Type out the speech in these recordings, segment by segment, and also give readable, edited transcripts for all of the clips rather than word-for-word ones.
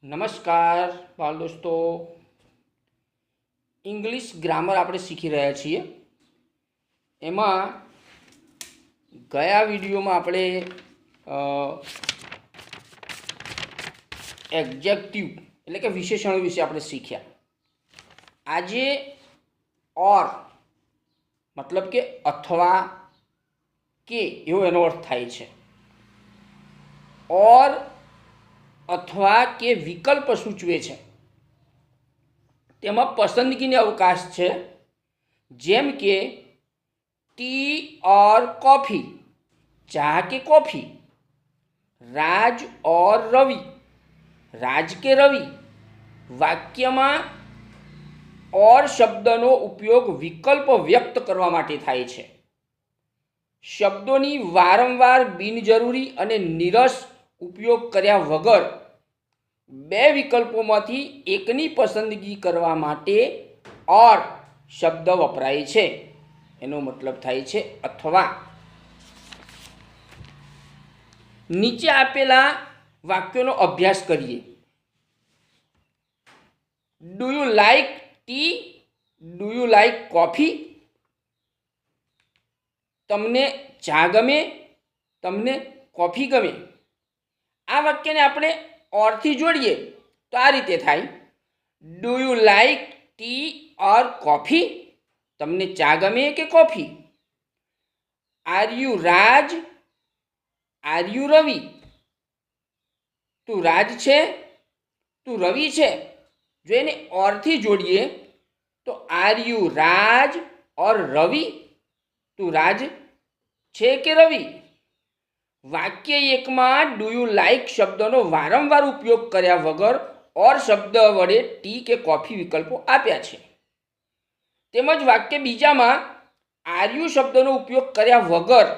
નમસ્કાર બાળ દોસ્તો, ઇંગ્લિશ ગ્રામર આપણે શીખી રહ્યા છીએ. એમાં ગયા વિડીયોમાં આપણે એડજેક્ટિવ એટલે કે વિશેષણો વિશે આપણે શીખ્યા. આજે ઓર મતલબ કે અથવા કે એવો એનો અર્થ થાય છે. ઓર અથવા કે વિકલ્પ સૂચવે છે. તેમાં પસંદગીને અવકાશ છે, જેમ કે ટી ઓર કોફી, ચા કે કોફી. રાજ ઓર રવિ, રાજ કે રવિ. વાક્યમાં ઓર શબ્દનો ઉપયોગ વિકલ્પ વ્યક્ત કરવા માટે થાય છે. શબ્દોની વારંવાર બિનજરૂરી અને નીરસ ઉપયોગ કર્યા વગર બે વિકલ્પોમાંથી એકની પસંદગી કરવા માટે ઓર શબ્દ વપરાય છે. એનો મતલબ થાય છે અથવા. નીચે આપેલા વાક્યોનો અભ્યાસ કરીએ. Do you like T? Do you like coffee? તમને ચા ગમે? તમને કોફી ગમે? આ વાક્યને આપણે ઓરથી જોડીએ તો આ રીતે થાય: do you like tea or coffee? તમને ચા ગમે કે coffee? Are you Raj? Are you Ravi? તું રાજ છે? તું રવિ છે? જો એને ઓરથી જોડીએ તો આર યુ રાજ ઓર રવિ? તું રાજ છે કે રવિ? વાક્ય એકમાં ડુ યુ લાઈક શબ્દનો વારંવાર ઉપયોગ કર્યા વગર ઓર શબ્દ વડે ટી કે કોફી વિકલ્પો આપ્યા છે. તેમજ વાક્ય બીજામાં આર યુ શબ્દનો ઉપયોગ કર્યા વગર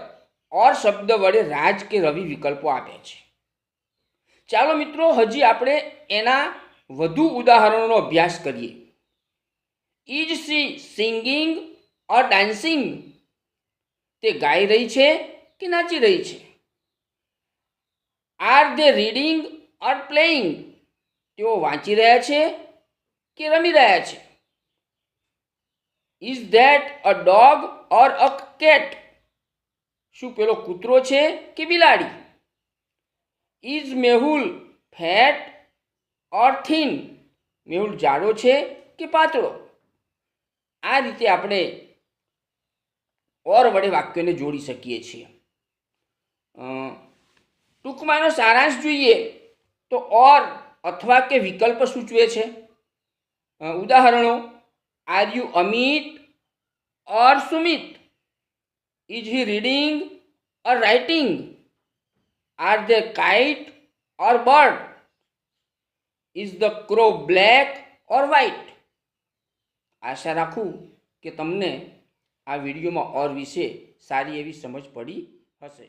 ઓર શબ્દ વડે રાજ કે રવિ વિકલ્પો આપ્યા છે. ચાલો મિત્રો, હજી આપણે એના વધુ ઉદાહરણોનો અભ્યાસ કરીએ. Is C singing or dancing? તે ગાઈ રહી છે કે નાચી રહી છે? R they reading or playing? તેઓ વાંચી રહ્યા છે કે રમી રહ્યા છે? Is that a dog or a cat? શું પેલો કૂતરો છે કે બિલાડી? Is Mehul fat or thin? Mehul જાડો છે કે પાતળો? આ રીતે આપણે ઓર વડે વાક્યને જોડી શકીએ છીએ. ટૂંકમાં એનો સારાંશ જોઈએ તો ઓર અથવા કે વિકલ્પ સૂચવે છે. ઉદાહરણો: are you Amit or Sumit? Is he reading or writing? Are they kite or bird? Is the crow black or white? આશા રાખું કે તમને આ વિડીયોમાં ઓર વિશે સારી એવી સમજ પડી હશે.